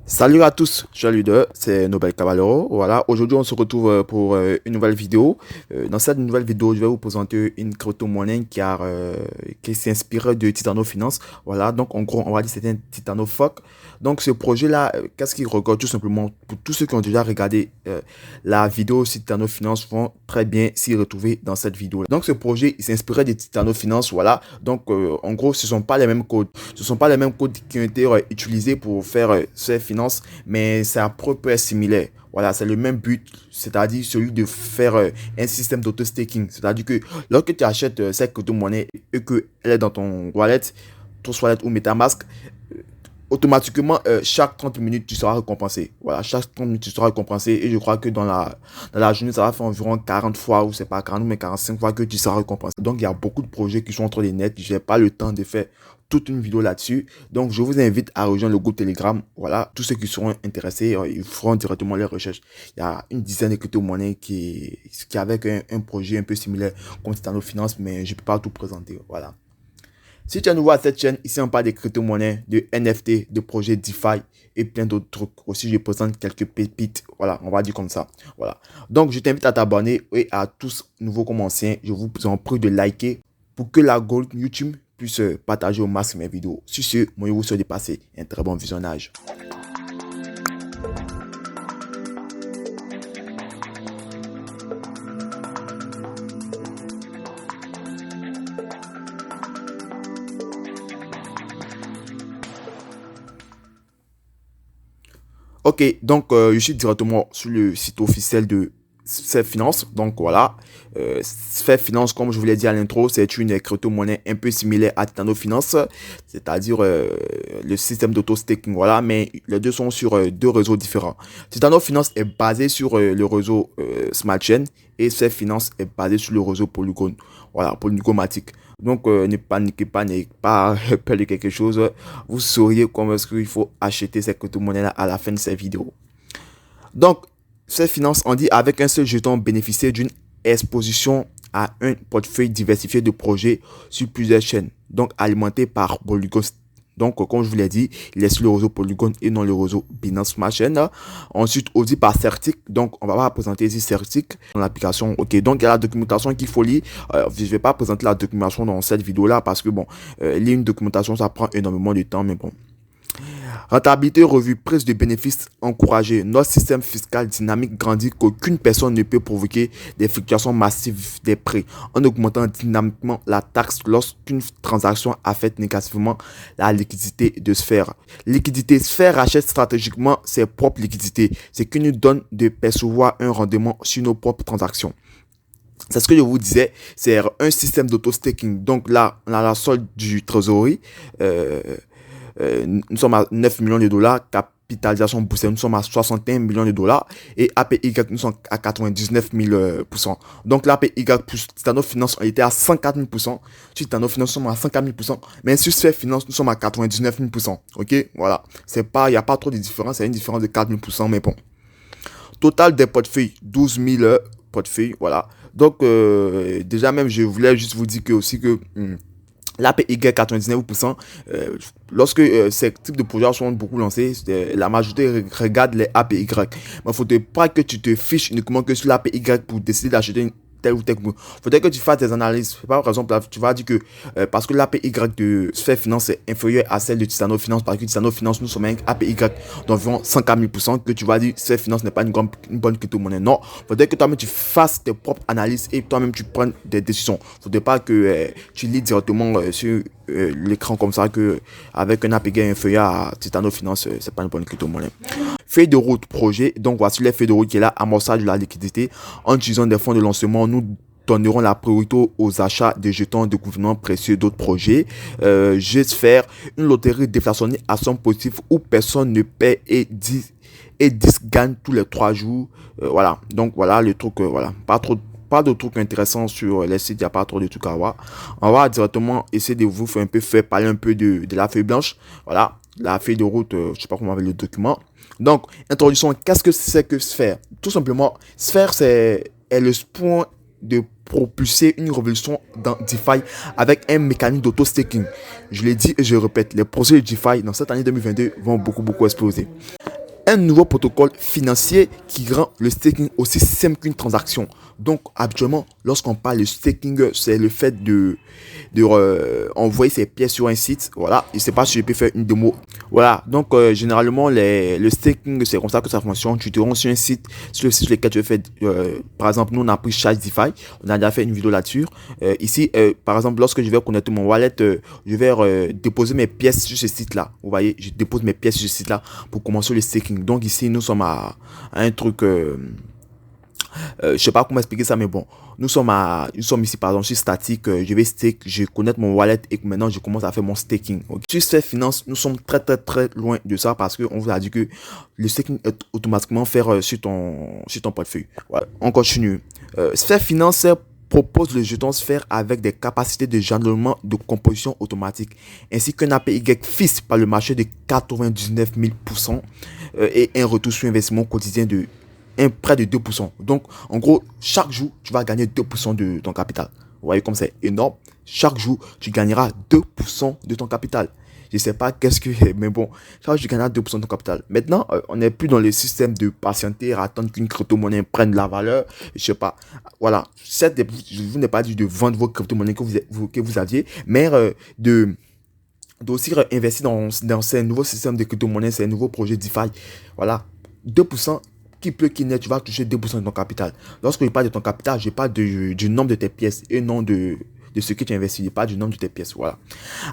Salut à tous, je suis Lude, c'est Nobel Caballero. Voilà, aujourd'hui on se retrouve pour une nouvelle vidéo. Dans cette nouvelle vidéo, je vais vous présenter une crypto-monnaie qui s'inspire de Titano Finance. Voilà, donc en gros, on va dire que c'est un Titano Fork. Donc ce projet-là, qu'est-ce qu'il regarde tout simplement pour tous ceux qui ont déjà regardé la vidéo sur Titano Finance vont très bien s'y retrouver dans cette vidéo. Donc ce projet, il s'inspirait de Titano Finance. Voilà, donc en gros, ce sont pas les mêmes codes. Ce sont pas les mêmes codes qui ont été utilisés pour faire ces finances, mais ça peut être similaire. Voilà, c'est le même but, c'est-à-dire celui de faire un système d'auto-staking. C'est-à-dire que lorsque tu achètes cette crypto-monnaie et qu'elle est dans ton wallet, Trust Wallet ou MetaMask, automatiquement, chaque 30 minutes, tu seras récompensé. Voilà, chaque 30 minutes, tu seras récompensé. Et je crois que dans la journée, ça va faire environ 40 fois, ou c'est pas 40, mais 45 fois que tu seras récompensé. Donc, il y a beaucoup de projets qui sont entre les nets. Je n'ai pas le temps de faire toute une vidéo là-dessus. Donc, je vous invite à rejoindre le groupe Telegram. Voilà, tous ceux qui seront intéressés, ils feront directement les recherches. Il y a une dizaine de crypto-monnaies qui avec un projet un peu similaire comme Titano Finance, mais je ne peux pas tout présenter. Voilà. Si tu es nouveau à cette chaîne, ici on parle des crypto-monnaies, de NFT, de projets DeFi et plein d'autres trucs. Aussi, je présente quelques pépites. Voilà, on va dire comme ça. Voilà. Donc, je t'invite à t'abonner et à tous, nouveaux comme anciens, je vous en prie de liker pour que la Gold YouTube puisse partager au max mes vidéos. Sur ce, moi, je vous souhaite de passer un très bon visionnage. Ok, donc je suis directement sur le site officiel de Sphere Finance. Donc voilà, Sphere Finance, comme je vous l'ai dit à l'intro, c'est une crypto-monnaie un peu similaire à Titano Finance, c'est-à-dire le système d'auto-staking. Voilà, mais les deux sont sur deux réseaux différents. Titano Finance est basé sur le réseau Smart Chain et Sphere Finance est basé sur le réseau Polygon. Voilà, Polygomatic. Donc, ne paniquez pas, n'ayez pas peur de quelque chose. Vous sauriez comment est-ce qu'il faut acheter cette crypto-monnaie à la fin de cette vidéo. Donc, cette finance, on dit avec un seul jeton bénéficier d'une exposition à un portefeuille diversifié de projets sur plusieurs chaînes, donc alimenté par Polygon. Donc, comme je vous l'ai dit, il est sur le réseau Polygon et non le réseau Binance Smart Chain. Ensuite, aussi par Certic. Donc, on va présenter ici Certic dans l'application. Ok, donc il y a la documentation qu'il faut lire. Je ne vais pas présenter la documentation dans cette vidéo-là parce que, bon, lire une documentation, ça prend énormément de temps, mais bon. Rentabilité revue, prise de bénéfices encouragée. Notre système fiscal dynamique grandit qu'aucune personne ne peut provoquer des fluctuations massives des prix en augmentant dynamiquement la taxe lorsqu'une transaction affecte négativement la liquidité de Sphère. Liquidité, Sphère rachète stratégiquement ses propres liquidités, ce qui nous donne de percevoir un rendement sur nos propres transactions. C'est ce que je vous disais, c'est un système d'auto-staking. Donc là, on a la solde du trésorerie. Nous sommes à 9 millions de dollars, capitalisation boursière, nous sommes à 61 millions de dollars et APY, nous sommes à 99 000%. Donc l'APY plus Titano Finance, on était à 104 000%. Sur Titano Finance, nous sommes à 104 000%. Mais sur Sphere Finance, nous sommes à 99 000%. Ok, voilà. Il n'y a pas trop de différence, c'est une différence de 4 000%, mais bon. Total des portefeuilles, 12 000 portefeuilles, voilà. Donc, déjà même, je voulais juste vous dire que aussi que l'APY 99%, lorsque ces types de projets sont beaucoup lancés, la majorité regarde les APY. Mais il ne faudrait pas que tu te fiches uniquement que sur l'APY pour décider d'acheter une tel ou tel. Il faudrait que tu fasses des analyses. Par exemple, tu vas dire que parce que l'APY de Sphere Finance est inférieure à celle de Titano Finance, parce que Titano Finance, nous sommes un APY d'environ 104 000%, que tu vas dire que Sphere Finance n'est pas une bonne crypto-monnaie. Non, il faudrait que toi-même tu fasses tes propres analyses et toi-même tu prennes des décisions. Il ne faudrait pas que tu lis directement sur l'écran comme ça que avec un APY inférieur à Titano Finance, c'est pas une bonne crypto-monnaie. Feuille de route projet, donc voici les feuilles de route qui est là, amorçage de la liquidité. En utilisant des fonds de lancement, nous donnerons la priorité aux achats de jetons de gouvernement précieux d'autres projets. J'espère une loterie déflationnée à somme positive où personne ne paie et 10 gagnent tous les 3 jours. Voilà, donc voilà le truc, voilà, pas de trucs intéressants sur les sites, il n'y a pas trop de trucs à voir. On va directement essayer de vous faire parler un peu de la feuille blanche. Voilà, la feuille de route, je sais pas comment avec le document. Donc, introduction, qu'est-ce que c'est que Sphère? Tout simplement, Sphère, est le point de propulser une révolution dans DeFi avec un mécanisme d'auto-staking. Je l'ai dit et je répète, les projets de DeFi dans cette année 2022 vont beaucoup exploser. un nouveau protocole financier qui rend le staking aussi simple qu'une transaction. Donc, habituellement, lorsqu'on parle de staking, c'est le fait de envoyer ses pièces sur un site. Voilà, je ne sais pas si je peux faire une démo. Voilà, donc généralement, le staking, c'est comme ça que ça fonctionne. Tu te rends sur un site, sur le site sur lequel tu veux faire, par exemple, nous, on a pris ChargeDeFi. On a déjà fait une vidéo là-dessus. Ici, par exemple, lorsque je vais connecter mon wallet, je vais déposer mes pièces sur ce site-là. Vous voyez, je dépose mes pièces sur ce site-là pour commencer le staking. Donc ici, nous sommes à un truc... je sais pas comment expliquer ça, mais bon, nous sommes ici par exemple sur statique, je vais stake, je connecte mon wallet et maintenant je commence à faire mon staking. Okay. Sur cette finance, nous sommes très loin de ça parce qu'on vous a dit que le staking est automatiquement fait sur ton portefeuille. Voilà. On continue. Cette finance propose le jeton Sphère avec des capacités de jalonnement de composition automatique ainsi qu'un APY fixe par le marché de 99 000% et un retour sur investissement quotidien de près de 2%. Donc, en gros, chaque jour, tu vas gagner 2% de ton capital. Vous voyez comme c'est énorme. Chaque jour, tu gagneras 2% de ton capital. Je ne sais pas qu'est-ce que... Mais bon, chaque jour, tu gagneras 2% de ton capital. Maintenant, on n'est plus dans le système de patienter, attendre qu'une crypto-monnaie prenne de la valeur. Je ne sais pas. Voilà. Certes, je vous n'ai pas dit de vendre vos crypto-monnaies que vous aviez, mais d'aussi investir dans ces nouveaux systèmes de crypto-monnaies, ces nouveaux projets DeFi. Voilà. 2%. Qui peut qui n'est, tu vas toucher 2% de ton capital. Lorsque je parle de ton capital, je parle du nombre de tes pièces et non de ce que tu investis, pas du nombre de tes pièces. Voilà.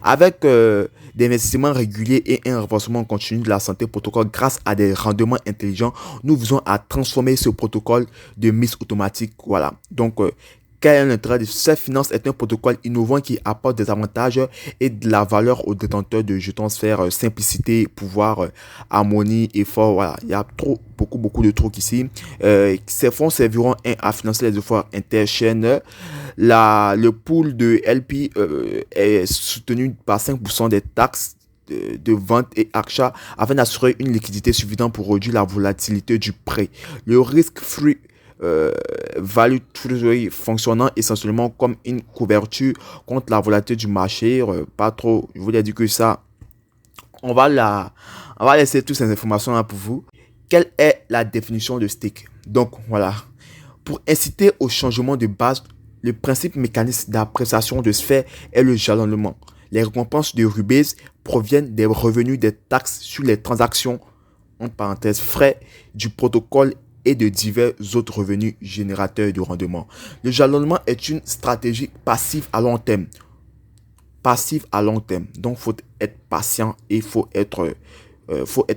Avec des investissements réguliers et un renforcement continu de la santé protocole grâce à des rendements intelligents, nous visons à transformer ce protocole de mise automatique. Voilà. Donc, quel est l'intérêt de cette finance est un protocole innovant qui apporte des avantages et de la valeur aux détenteurs de jetons Sphère, simplicité, pouvoir, harmonie, effort. Voilà, il y a beaucoup de trucs ici. Ces fonds serviront à financer les efforts interchaînes. Le pool de LP est soutenu par 5% des taxes de vente et achat afin d'assurer une liquidité suffisante pour réduire la volatilité du prêt. Le risk-free value treasury fonctionnant essentiellement comme une couverture contre la volatilité du marché. Pas trop, je voulais dire que ça, on va laisser toutes ces informations là pour vous. Quelle est la définition de stake? Donc voilà, pour inciter au changement de base, le principe mécanisme d'appréciation de Sphère est le jalonnement. Les récompenses de Rubase proviennent des revenus des taxes sur les transactions, entre parenthèses frais, du protocole et de divers autres revenus générateurs de rendement. Le jalonnement est une stratégie passive à long terme. Passive à long terme. Donc, il faut être patient et il faut être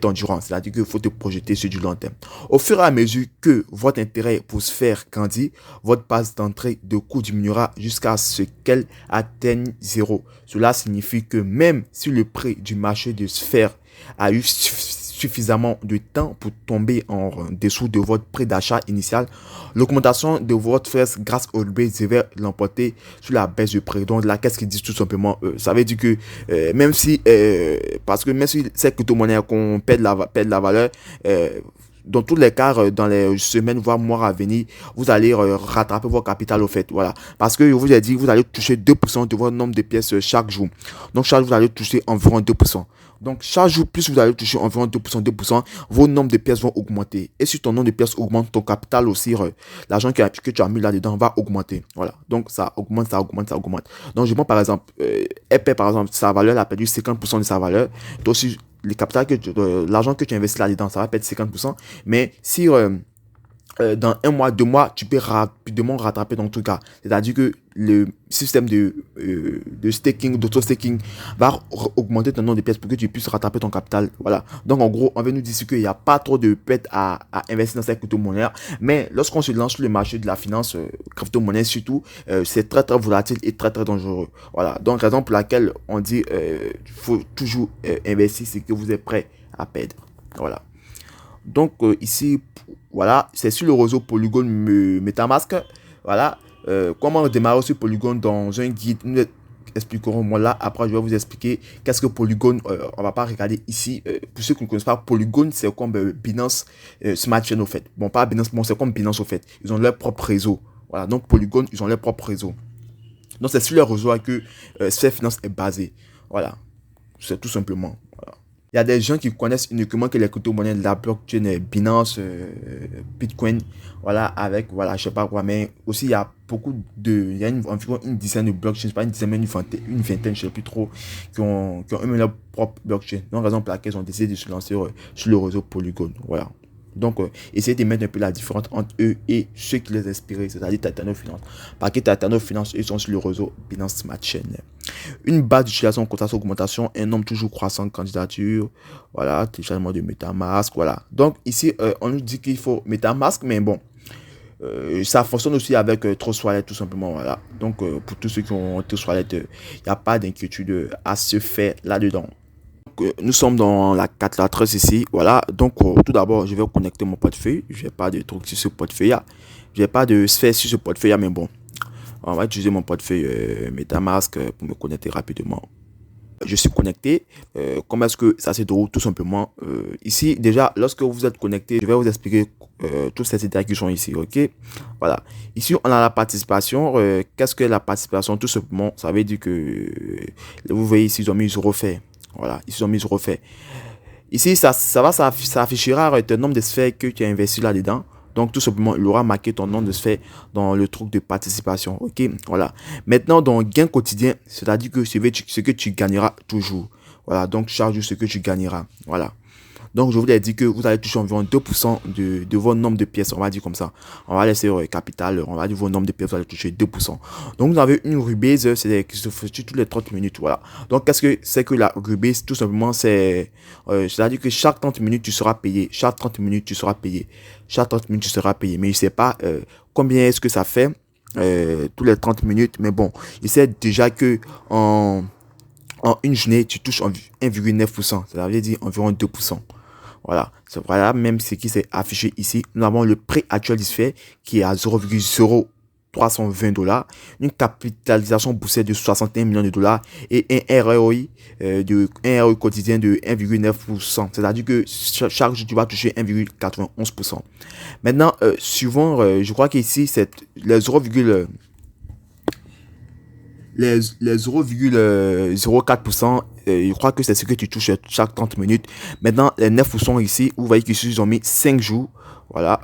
endurant. C'est-à-dire qu'il faut te projeter sur du long terme. Au fur et à mesure que votre intérêt pour Sphère grandit, votre base d'entrée de coût diminuera jusqu'à ce qu'elle atteigne zéro. Cela signifie que même si le prix du marché de Sphère a eu suffisamment de temps pour tomber en dessous de votre prix d'achat initial, l'augmentation de votre frais grâce au Rubase va l'emporter sur la baisse de prix. Donc là, qu'est-ce qu'ils disent tout simplement? Ça veut dire que même si cette crypto-monnaie qu'on perd la valeur, dans tous les cas, dans les semaines, voire mois à venir, vous allez rattraper votre capital au fait. Voilà. Parce que je vous ai dit, vous allez toucher 2% de votre nombre de pièces chaque jour. Donc, chaque jour, vous allez toucher environ 2%. Donc, chaque jour, plus vous allez toucher environ 2%, vos nombres de pièces vont augmenter. Et si ton nombre de pièces augmente, ton capital aussi, l'argent que tu as mis là-dedans va augmenter. Voilà. Donc, ça augmente. Donc, je prends par exemple, Apple, par exemple, sa valeur a perdu 50% de sa valeur. Donc, aussi, l'argent que tu investis là-dedans, ça va perdre 50%. Mais si dans un mois, 2 mois, tu peux rapidement rattraper dans tout cas. C'est-à-dire que le système de staking, d'auto-staking va augmenter ton nombre de pièces pour que tu puisses rattraper ton capital. Voilà. Donc, en gros, on veut nous dire qu'il n'y a pas trop de pète à investir dans cette crypto-monnaie. Mais lorsqu'on se lance sur le marché de la finance, crypto-monnaie surtout, c'est très volatile et très dangereux. Voilà. Donc, raison pour laquelle on dit qu'il faut toujours investir, c'est que vous êtes prêt à perdre. Voilà. Donc ici, voilà, c'est sur le réseau Polygon MetaMask. Voilà, comment démarrer sur Polygon dans un guide. Nous expliquerons moi là. Après, je vais vous expliquer qu'est-ce que Polygon. On va pas regarder ici. Pour ceux qui ne connaissent pas, Polygon, c'est comme Binance Smart Chain au fait. Bon, pas Binance, bon, c'est comme Binance au fait. Ils ont leur propre réseau. Voilà, donc Polygon, ils ont leur propre réseau. Donc c'est sur leur réseau que Sphère Finance est basé. Voilà, c'est tout simplement. Voilà. Il y a des gens qui connaissent uniquement que les crypto-monnaies de la blockchain Binance, Bitcoin, voilà, avec, voilà, je sais pas quoi, mais aussi il y a il y a environ une dizaine de blockchains, pas une dizaine, mais une vingtaine, je sais plus trop, qui ont eux-mêmes leur propre blockchain. Donc, raison pour laquelle ils ont décidé de se lancer sur le réseau Polygon, voilà. Donc, essayez de mettre un peu la différence entre eux et ceux qui les inspirent, c'est-à-dire Titano Finance. Parce que Titano Finance, ils sont sur le réseau Binance Smart Chain. Une base d'utilisation, cotation, augmentation, un nombre toujours croissant de candidatures, voilà, téléchargement de MetaMask, voilà. Donc, ici, on nous dit qu'il faut MetaMask, mais bon, ça fonctionne aussi avec Trust Wallet, tout simplement, voilà. Donc, pour tous ceux qui ont Trust Wallet, il n'y a pas d'inquiétude à se faire là-dedans. Nous sommes dans la calculatrice ici, voilà. Donc, tout d'abord, je vais connecter mon portefeuille. Je n'ai pas de truc sur ce portefeuille. Je n'ai pas de sphère sur ce portefeuille, mais bon, on va utiliser mon portefeuille MetaMask pour me connecter rapidement. Je suis connecté. Comment est-ce que ça se déroule? Tout simplement. Ici, déjà, lorsque vous êtes connecté, je vais vous expliquer tous ces détails qui sont ici, ok? Voilà. Ici, on a la participation. Qu'est-ce que la participation? Tout simplement, ça veut dire que vous voyez ici, ils ont mis 0 fait. Voilà, ils ont mis 0 fait. Ici, ça affichera ton nombre de sphères que tu as investi là-dedans. Donc, tout simplement, il aura marqué ton nom de sphère dans le truc de participation. Ok, voilà. Maintenant, dans gain quotidien, c'est-à-dire que ce que tu gagneras toujours. Voilà, donc charge ce que tu gagneras. Voilà. Donc, je vous ai dit que vous allez toucher environ 2% de votre nombre de pièces. On va dire comme ça. On va laisser capital. On va dire votre nombre de pièces, vous allez toucher 2%. Donc, vous avez une rebase, c'est qui se fait tous les 30 minutes. Voilà. Donc, qu'est-ce que c'est que la rebase? Tout simplement, c'est-à-dire que chaque 30 minutes, tu seras payé. Chaque 30 minutes, tu seras payé. Chaque 30 minutes, tu seras payé. Mais je ne sais pas combien est-ce que ça fait tous les 30 minutes. Mais bon, je sais déjà que en une journée, tu touches 1,9%. Ça veut dire environ 2%. Voilà, c'est voilà même ce qui s'est affiché ici. Nous avons le prix actuel du sphère qui est à 0,0320 $, une capitalisation boursière de 61 millions de dollars et un ROI quotidien de 1,9%. C'est-à-dire que chaque jour, tu vas toucher 1,91%. Maintenant, suivant, je crois qu'ici, c'est les 0,04%, je crois que c'est ce que tu touches chaque 30 minutes. Maintenant, les 9% ici, vous voyez qu'ici, ils ont mis 5 jours. Voilà.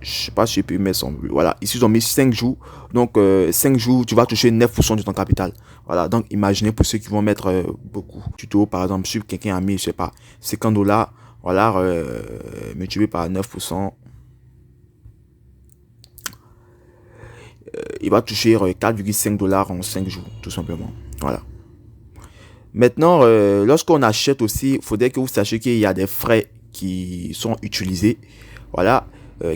Je sais pas si je peux mettre son... Voilà. Ici, ils ont mis 5 jours. Donc, 5 jours, tu vas toucher 9% de ton capital. Voilà. Donc, imaginez pour ceux qui vont mettre beaucoup. Tuto, par exemple, si quelqu'un a mis, je sais pas, 50 $. Voilà. Multiplié par 9%. Il va toucher 4,5 $ en 5 jours, tout simplement. Voilà. Maintenant, lorsqu'on achète aussi, il faudrait que vous sachiez qu'il y a des frais qui sont utilisés. Voilà.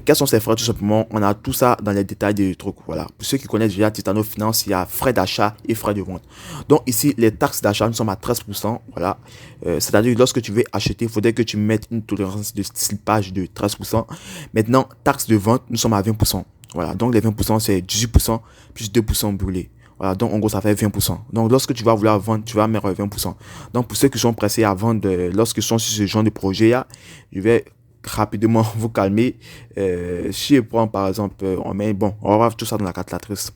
Quels sont ces frais? Tout simplement, on a tout ça dans les détails des trucs. Voilà. Pour ceux qui connaissent déjà Titano Finance, il y a frais d'achat et frais de vente. Donc ici, les taxes d'achat, nous sommes à 13%. Voilà. C'est-à-dire, lorsque tu veux acheter, il faudrait que tu mettes une tolérance de slippage de 13%. Maintenant, taxes de vente, nous sommes à 20%. Voilà, donc les 20%, c'est 18% plus 2% brûlés. Voilà, donc en gros, ça fait 20%. Donc lorsque tu vas vouloir vendre, tu vas mettre 20%. Donc pour ceux qui sont pressés à vendre, lorsqu'ils sont sur ce genre de projet-là, je vais rapidement vous calmer. Si je prends par exemple, on va voir tout ça dans la calculatrice.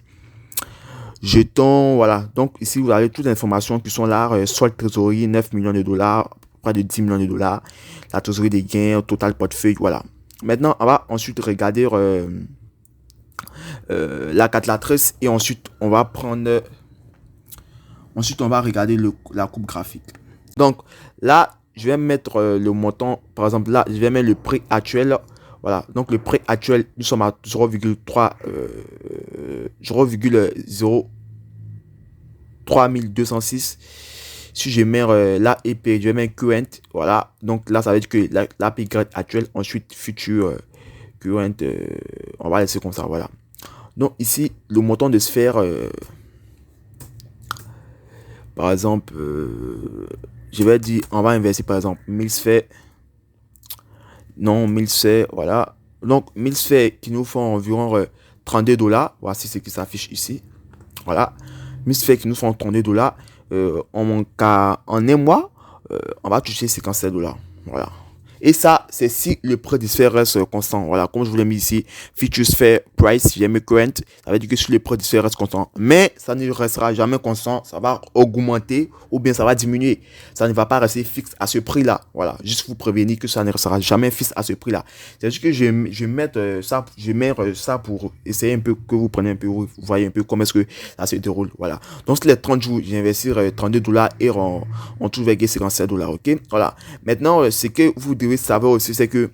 Jetons, voilà. Donc ici, vous avez toutes les informations qui sont là. Solde trésorerie, 9 millions de dollars, près de 10 millions de dollars. La trésorerie des gains, total portefeuille, voilà. Maintenant, on va ensuite regarder... la calculatrice et ensuite on va prendre regarder la coupe graphique. Donc là je vais mettre le montant, par exemple là je vais mettre le prix actuel. Voilà, donc le prix actuel, nous sommes à 0,3206. Si je mets la EP, je vais mettre current. Voilà, donc là ça veut dire que la PY actuelle, ensuite futur current, on va laisser comme ça. Voilà. Donc ici, le montant de sphère, par exemple, je vais dire, on va investir par exemple 1000 sphères. Non, 1000 sphères, voilà. Donc 1000 sphères qui nous font environ 32 $. Voici ce qui s'affiche ici. Voilà. 1000 sphères qui nous font 32 $. En un mois, on va toucher 57 $. Voilà. Et ça, c'est si le prix du sphère reste constant. Voilà, comme je vous l'ai mis ici, Future Sphere Price, j'ai mis current, ça veut dire que si le prix du sphère reste constant. Mais ça ne restera jamais constant, ça va augmenter ou bien ça va diminuer. Ça ne va pas rester fixe à ce prix-là. Voilà, juste vous prévenir que ça ne restera jamais fixe à ce prix-là. C'est-à-dire que je mets ça pour essayer un peu que vous preniez un peu, vous voyez un peu comment est-ce que ça se déroule. Voilà. Donc, sur les 30 jours, j'ai investi $32 et on trouve avec $57. Ok. Voilà. Maintenant, ce que vous devez savoir aussi, c'est que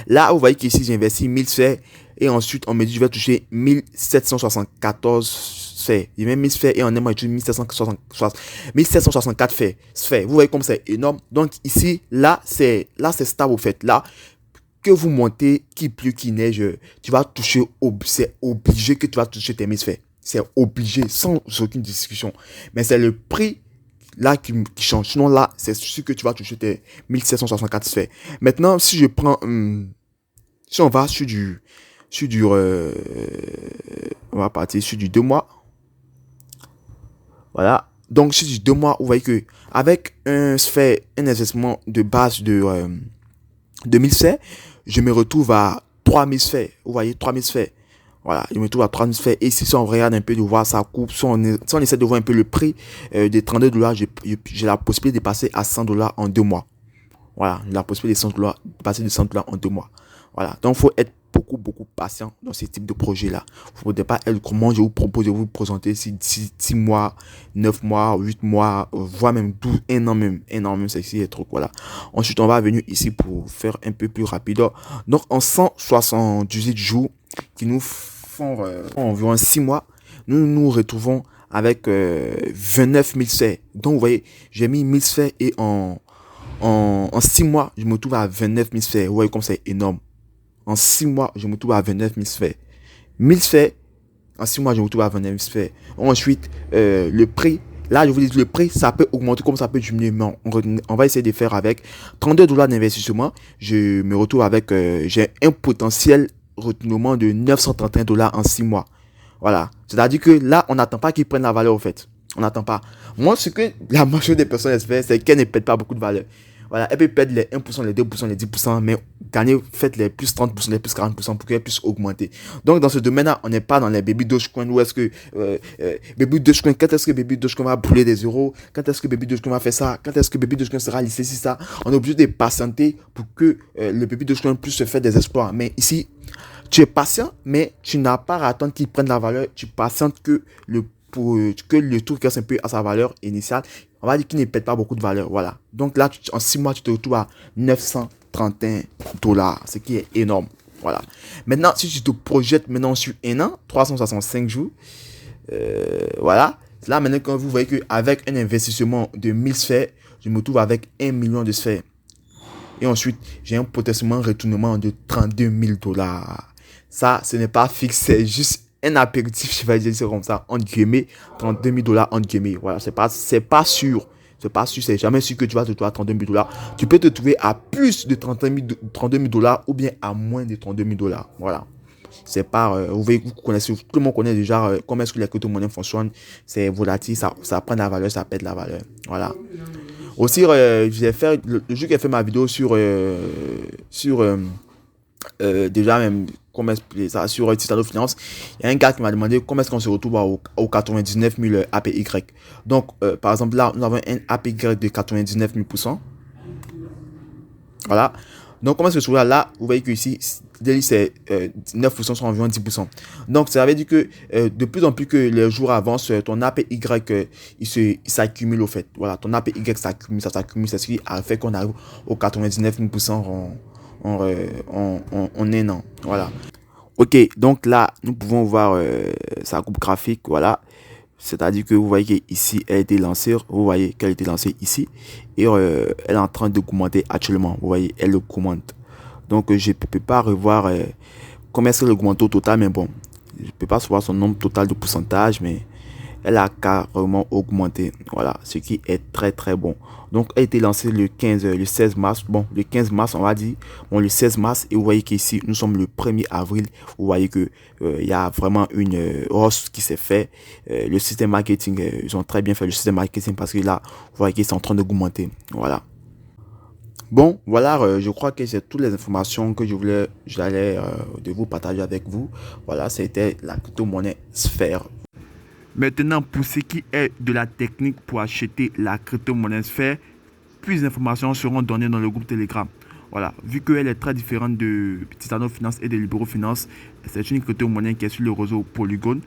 là, vous voyez qu'ici, j'ai investi 1000 sphères et ensuite, on me dit je vais toucher 1774 sphères. Il y a même 1000 sphères et en aimant, je touche 1764 sphères. Vous voyez comme c'est énorme. Donc, ici, là, c'est stable, au fait. Là, que vous montez, qu'il pleut, qu'il neige, tu vas toucher, c'est obligé que tu vas toucher tes 1000 sphères. C'est obligé, sans aucune discussion. Mais c'est le prix là qui change. Sinon, là, c'est sûr que tu vas toucher tes 1764 sphères. Maintenant, si je prends, si on va on va partir sur du 2 mois. Voilà. Donc, sur du 2 mois, vous voyez que avec un investissement de base de 1000 sphères, je me retrouve à 3000 sphères. Vous voyez, 3000 sphères. Voilà, je me trouve à 3000 sphères. Et si on regarde un peu de voir sa courbe, si on essaie de voir un peu le prix des $32, j'ai la possibilité de passer à $100 en 2 mois. Voilà, la possibilité de passer de $100 en 2 mois. Voilà, donc il faut être beaucoup patient dans ce type de projet-là. Vous ne pouvez pas être comment je vous propose de vous présenter 6 mois, 9 mois, 8 mois, voire même 12, 1 an même, c'est ici les trucs, voilà. Ensuite, on va venir ici pour faire un peu plus rapide. Donc, en 178 jours, qui nous font environ 6 mois, nous nous retrouvons avec 29 000 sphères. Donc, vous voyez, j'ai mis 1000 sphères et en 6 mois, je me trouve à 29 000 sphères. Vous voyez comme c'est énorme. En 6 mois, je me trouve à 29 000 sphères. 1000 sphères, en 6 mois, je me trouve à 29 000 sphères. Ensuite, le prix, là, je vous dis, le prix, ça peut augmenter comme ça peut diminuer. Mais on va essayer de faire avec $32 d'investissement. Je me retrouve avec, j'ai un potentiel retournement de $931 en 6 mois. Voilà. C'est-à-dire que là, on n'attend pas qu'ils prennent la valeur, au fait. On n'attend pas. Moi, ce que la majorité des personnes espèrent, c'est qu'elles ne perdent pas beaucoup de valeur. Voilà, elle peut perdre les 1%, les 2%, les 10%, mais gagner, faites les plus 30%, les plus 40% pour qu'elle puisse augmenter. Donc, dans ce domaine-là, on n'est pas dans les baby Dogecoin où est-ce que baby Dogecoin, quand est-ce que baby Dogecoin va brûler des euros, quand est-ce que baby Dogecoin va faire ça, quand est-ce que baby Dogecoin sera lissé, si ça. On est obligé de patienter pour que le baby Dogecoin puisse se faire des exploits. Mais ici, tu es patient, mais tu n'as pas à attendre qu'il prenne la valeur. Tu patientes que le truc reste un peu à sa valeur initiale. On va dire qu'il ne pète pas beaucoup de valeur. Voilà. Donc là, en 6 mois, tu te retrouves à $931, ce qui est énorme. Voilà. Maintenant, si tu te projettes maintenant sur 1 an, 365 jours, voilà. Là, maintenant, quand vous voyez qu'avec un investissement de 1000 sphères, je me trouve avec 1 million de sphères. Et ensuite, j'ai un potentiellement retournement de $32 000. Ça, ce n'est pas fixe, c'est juste un apéritif, je vais dire comme ça, entre guillemets, $32 000, entre guillemets. Voilà, c'est pas sûr. C'est pas sûr, c'est jamais sûr que tu vas te trouver à $32 000. Tu peux te trouver à plus de $32 000 ou bien à moins de $32 000. Voilà. C'est pas, vous connaissez, tout le monde connaît déjà comment est-ce que les crypto-monnaies fonctionnent. C'est volatile, ça prend la valeur, ça perd la valeur. Voilà. Aussi, j'ai fait, le jour que j'ai fait ma vidéo sur déjà même comment expliquer ça sur Titano Finance, il y a un gars qui m'a demandé comment est-ce qu'on se retrouve au 99 000 APY. Donc par exemple là nous avons un APY de 99 000%. Voilà. Donc comment est-ce que là vous voyez que ici c'est 9% sont environ 10%. Donc ça veut dire que de plus en plus que les jours avancent, ton APY il s'accumule au fait. Voilà, ton APY s'accumule, c'est ce qui a fait qu'on arrive au 99 000% en un an. Voilà. Ok, donc là, nous pouvons voir sa coupe graphique. Voilà. C'est-à-dire que vous voyez qu'ici, elle a été lancée. Vous voyez qu'elle a été lancée ici. Et elle est en train d'augmenter actuellement. Vous voyez, elle augmente. Donc, je ne peux pas revoir comment est-ce qu'elle augmente au total. Mais bon, je ne peux pas savoir son nombre total de pourcentage. Mais elle a carrément augmenté. Voilà, ce qui est très très bon. Donc, elle a été lancée le 16 mars. Bon, le 15 mars, on va dire. Bon, le 16 mars. Et vous voyez qu'ici, nous sommes le 1er avril. Vous voyez que il y a vraiment une hausse qui s'est fait. Le système marketing, ils ont très bien fait le système marketing parce que là, vous voyez qu'ils sont en train d'augmenter. Voilà. Bon, voilà, je crois que c'est toutes les informations que j'allais de vous partager avec vous. Voilà, c'était la crypto-monnaie Sphère. Maintenant, pour ce qui est de la technique pour acheter la crypto-monnaie Sphère, plus d'informations seront données dans le groupe Telegram. Voilà, vu qu'elle est très différente de Titano Finance et de Libero Finance, c'est une crypto-monnaie qui est sur le réseau Polygon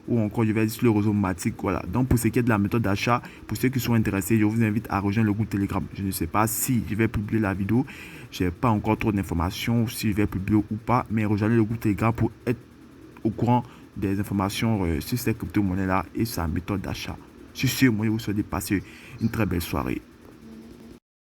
ou encore je vais dire sur le réseau Matic. Voilà, donc pour ce qui est de la méthode d'achat, pour ceux qui sont intéressés, je vous invite à rejoindre le groupe Telegram. Je ne sais pas si je vais publier la vidéo, je n'ai pas encore trop d'informations si je vais publier ou pas, mais rejoignez le groupe Telegram pour être au courant des informations sur cette crypto-monnaie-là et sa méthode d'achat. Sur ce, moi, je vous souhaite de passer une très belle soirée.